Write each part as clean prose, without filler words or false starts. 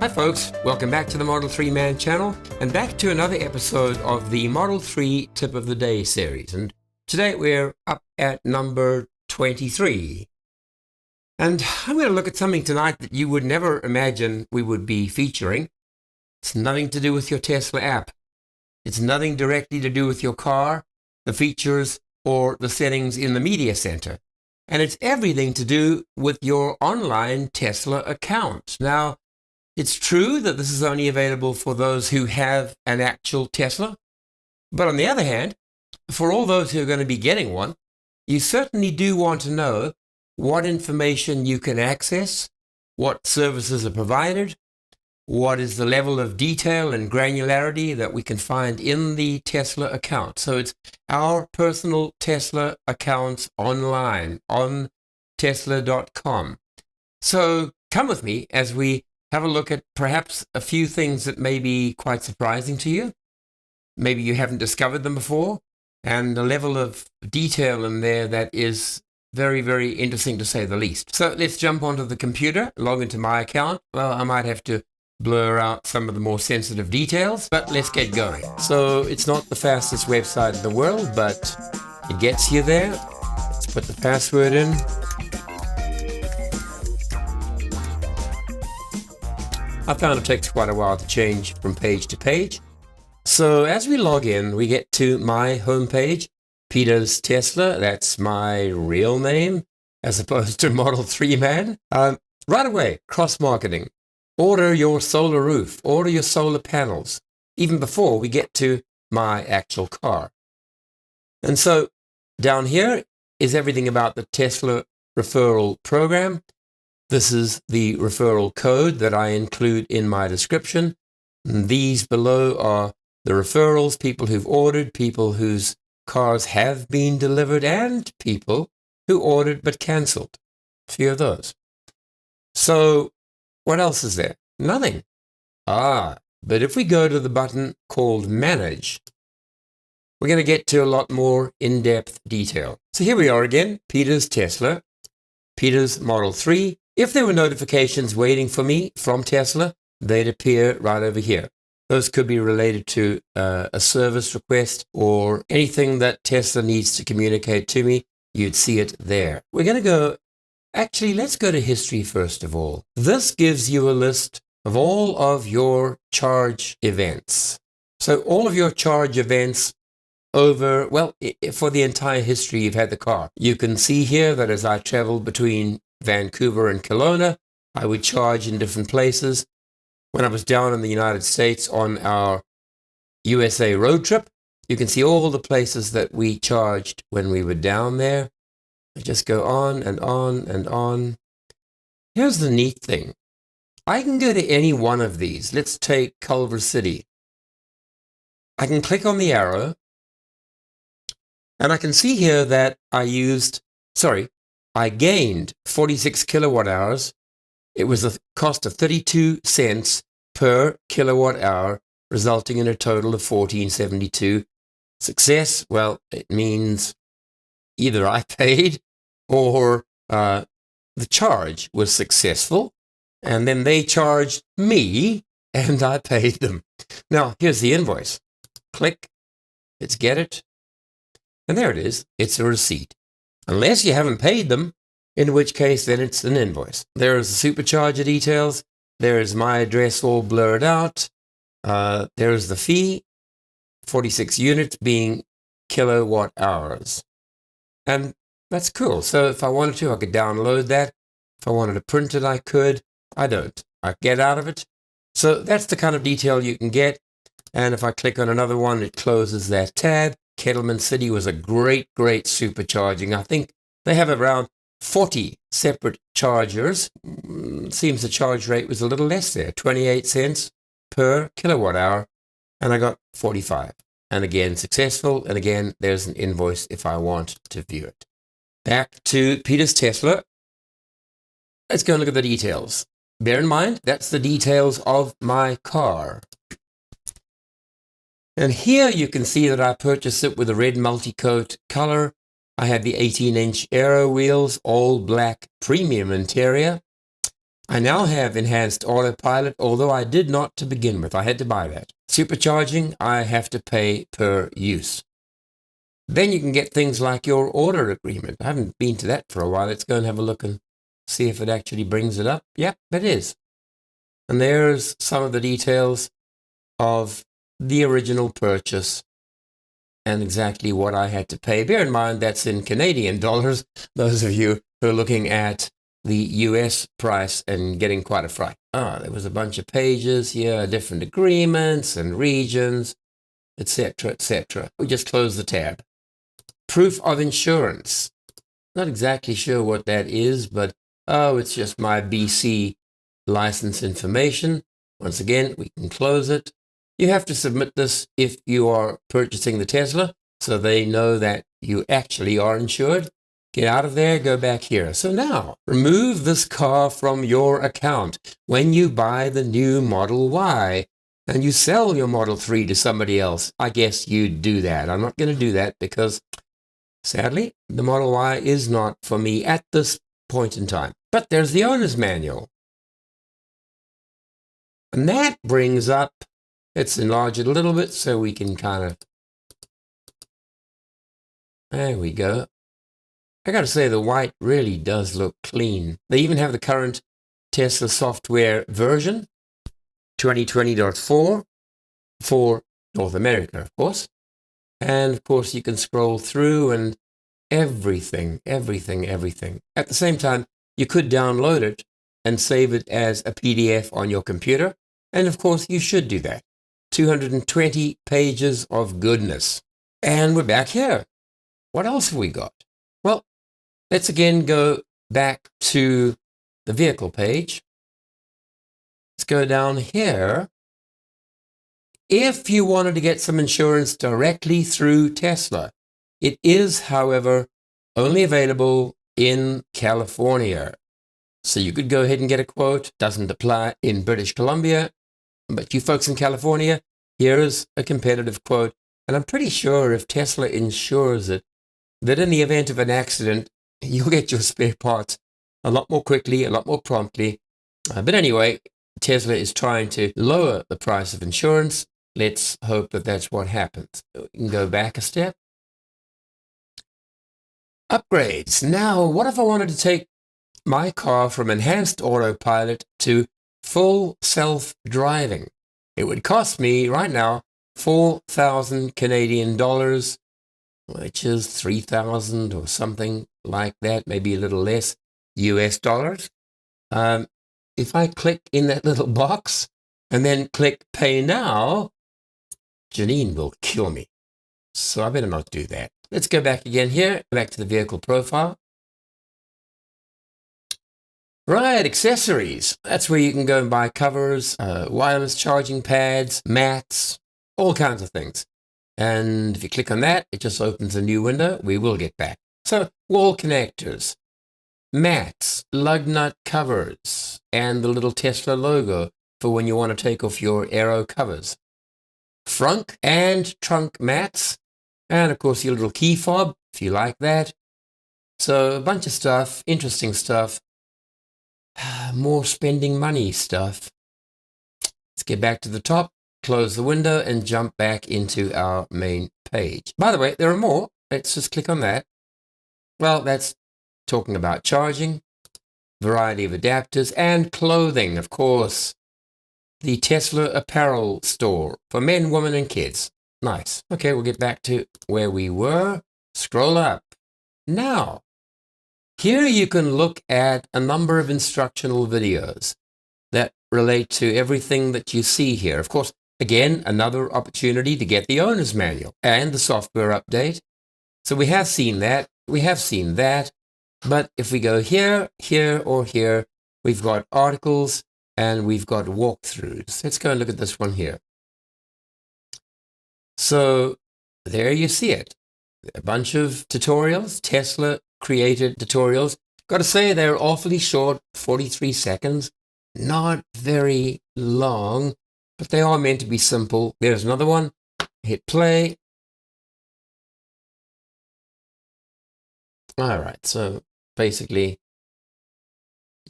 Hi folks, welcome back to the Model 3 Man channel and back to another episode of the Model 3 Tip of the Day series. And today we're up at number 23. And I'm going to look at something tonight that you would never imagine we would be featuring. It's nothing to do with your Tesla app. It's nothing directly to do with your car, the features, or the settings in the media center. And it's everything to do with your online Tesla account. Now, it's true that this is only available for those who have an actual Tesla. But on the other hand, for all those who are going to be getting one, you certainly do want to know what information you can access, what services are provided, what is the level of detail and granularity that we can find in the Tesla account. So it's our personal Tesla accounts online on Tesla.com. So come with me as we have a look at perhaps a few things that may be quite surprising to you. Maybe you haven't discovered them before, and a level of detail in there that is very, very interesting to say the least. So let's jump onto the computer, log into my account. Well, I might have to blur out some of the more sensitive details, but let's get going. So it's not the fastest website in the world, but it gets you there. Let's put the password in. I found it takes quite a while to change from page to page. So as we log in, we get to my homepage, Peter's Tesla. That's my real name, as opposed to Model 3 Man. Right away, cross-marketing. Order your solar roof. Order your solar panels. Even before we get to my actual car. And so down here is everything about the Tesla referral program. This is the referral code that I include in my description. And these below are the referrals, people who've ordered, people whose cars have been delivered, and people who ordered but cancelled. A few of those. So what else is there? Nothing. But if we go to the button called Manage, we're going to get to a lot more in-depth detail. So here we are again, Peter's Tesla, Peter's Model 3. If there were notifications waiting for me from Tesla, they'd appear right over here. Those could be related to a service request or anything that Tesla needs to communicate to me. You'd see it there. We're going to go, actually, let's go to history first of all. This gives you a list of all of your charge events. So all of your charge events over, well, for the entire history you've had the car. You can see here that as I traveled between Vancouver and Kelowna, I would charge in different places. When I was down in the United States on our USA road trip, you can see all the places that we charged when we were down there. I just go on and on and on. Here's the neat thing. I can go to any one of these. Let's take Culver City. I can click on the arrow, and I can see here that I gained 46 kilowatt hours. It was a cost of 32 cents per kilowatt hour, resulting in a total of $14.72. Success, well, it means either I paid or the charge was successful, and then they charged me and I paid them. Now, here's the invoice. Click, let's get it. And there it is. It's a receipt. Unless you haven't paid them, in which case then it's an invoice. There is the supercharger details. There is my address all blurred out. There is the fee, 46 units being kilowatt hours. And that's cool. So if I wanted to, I could download that. If I wanted to print it, I could. I don't. I get out of it. So that's the kind of detail you can get. And if I click on another one, it closes that tab. Kettleman City was a great supercharging. I think they have around 40 separate chargers. Seems the charge rate was a little less there, 28 cents per kilowatt hour, and I got 45. And again, successful, and again, there's an invoice if I want to view it. Back to Peter's Tesla. Let's go and look at the details. Bear in mind, that's the details of my car. And here you can see that I purchased it with a red multi-coat color. I had the 18-inch aero wheels, all black premium interior. I now have enhanced autopilot, although I did not to begin with. I had to buy that. Supercharging, I have to pay per use. Then you can get things like your order agreement. I haven't been to that for a while. Let's go and have a look and see if it actually brings it up. Yep, it is. And there's some of the details of the original purchase and exactly what I had to pay. Bear in mind, that's in Canadian dollars. Those of you who are looking at the US price and getting quite a fright. There was a bunch of pages here, different agreements and regions, etc., etc. We just close the tab. Proof of insurance. Not exactly sure what that is, but it's just my BC license information. Once again, we can close it. You have to submit this if you are purchasing the Tesla, so they know that you actually are insured. Get out of there, go back here. So now, remove this car from your account when you buy the new Model Y and you sell your Model 3 to somebody else. I guess you'd do that. I'm not going to do that because, sadly, the Model Y is not for me at this point in time. But there's the owner's manual. And that brings up, let's enlarge it a little bit so we can kind of, there we go. I gotta say, the white really does look clean. They even have the current Tesla software version, 2020.4, for North America, of course. And of course, you can scroll through and everything. At the same time, you could download it and save it as a PDF on your computer. And of course, you should do that. 220 pages of goodness. And we're back here. What else have we got? Well, let's again go back to the vehicle page. Let's go down here. If you wanted to get some insurance directly through Tesla, it is, however, only available in California. So you could go ahead and get a quote. Doesn't apply in British Columbia. But you folks in California, here's a competitive quote. And I'm pretty sure if Tesla insures it, that in the event of an accident, you'll get your spare parts a lot more quickly, a lot more promptly. But anyway, Tesla is trying to lower the price of insurance. Let's hope that that's what happens. We can go back a step. Upgrades. Now, what if I wanted to take my car from enhanced autopilot to full self-driving? It would cost me right now 4,000 Canadian dollars, which is 3,000 or something like that, maybe a little less US dollars. If I click in that little box and then click pay now, Janine will kill me. So I better not do that. Let's go back again here, back to the vehicle profile. Right, accessories. That's where you can go and buy covers, wireless charging pads, mats, all kinds of things. And if you click on that, it just opens a new window. We will get back. So, wall connectors, mats, lug nut covers, and the little Tesla logo for when you want to take off your aero covers. Frunk and trunk mats, and of course your little key fob, if you like that. So a bunch of stuff, interesting stuff, more spending money stuff. Let's get back to the top, close the window, and jump back into our main page. By the way, there are more. Let's just click on that. Well, that's talking about charging, variety of adapters, and clothing, of course. The Tesla apparel store for men, women, and kids. Nice. Okay, we'll get back to where we were. Scroll up. Now, here you can look at a number of instructional videos that relate to everything that you see here. Of course, again, another opportunity to get the owner's manual and the software update. So we have seen that. But if we go here, here, or here, we've got articles and we've got walkthroughs. Let's go and look at this one here. So there you see it. A bunch of tutorials, Tesla created tutorials. Got to say they're awfully short, 43 seconds. Not very long, but they are meant to be simple. There's another one. Hit play. All right, so basically,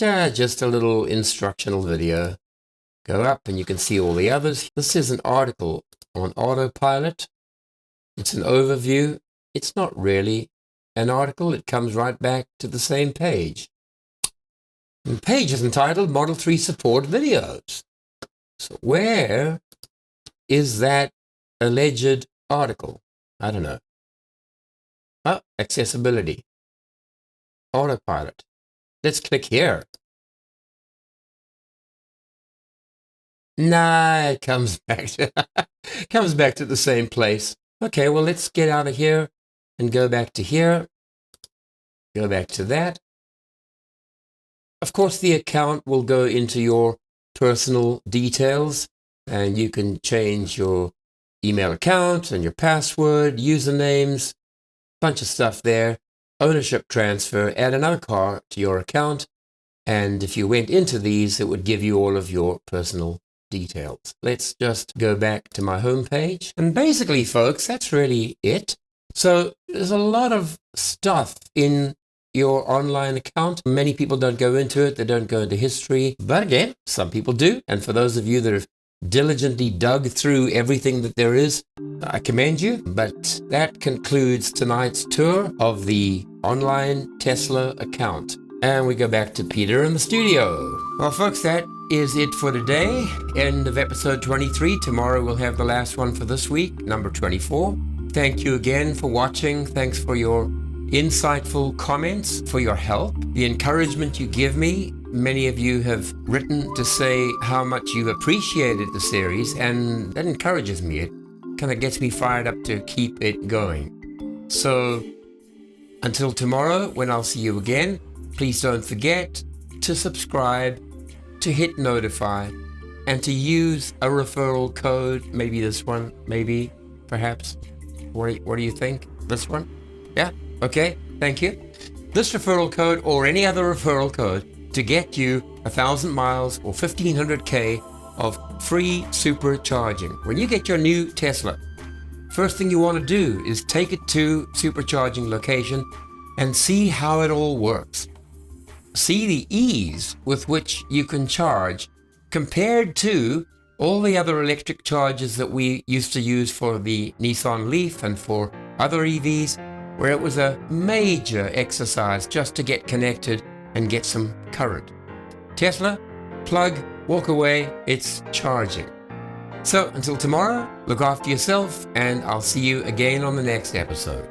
just a little instructional video. Go up and you can see all the others. This is an article on autopilot. It's an overview. It's not really an article. It comes right back to the same page. The page is entitled Model 3 Support Videos. So where is that alleged article? I don't know. Oh, accessibility. Autopilot. Let's click here. Nah, it comes back to the same place. Okay, well, let's get out of here and go back to here. Go back to that. Of course, the account will go into your personal details, and you can change your email account and your password, usernames, bunch of stuff there. Ownership transfer, add another car to your account, and if you went into these, it would give you all of your personal details. Let's just go back to my home page. And basically, folks, that's really it. So there's a lot of stuff in your online account. Many people don't go into it. They don't go into history. But again, some people do. And for those of you that have diligently dug through everything that there is, I commend you. But that concludes tonight's tour of the online Tesla account. And we go back to Peter in the studio. Well, folks, that is it for today. End of episode 23. Tomorrow we'll have the last one for this week, number 24. Thank you again for watching. Thanks for your insightful comments, for your help, the encouragement you give me. Many of you have written to say how much you appreciated the series, and that encourages me. It kind of gets me fired up to keep it going. So until tomorrow, when I'll see you again, please don't forget to subscribe, to hit notify, and to use a referral code. Maybe this one, maybe, perhaps. What do you think? This one? Yeah? Okay, thank you. This referral code or any other referral code to get you 1,000 miles or 1,500K of free supercharging. When you get your new Tesla, first thing you want to do is take it to supercharging location and see how it all works. See the ease with which you can charge compared to all the other electric chargers that we used to use for the Nissan Leaf and for other EVs, where it was a major exercise just to get connected and get some current. Tesla, plug, walk away, it's charging. So until tomorrow, look after yourself, and I'll see you again on the next episode.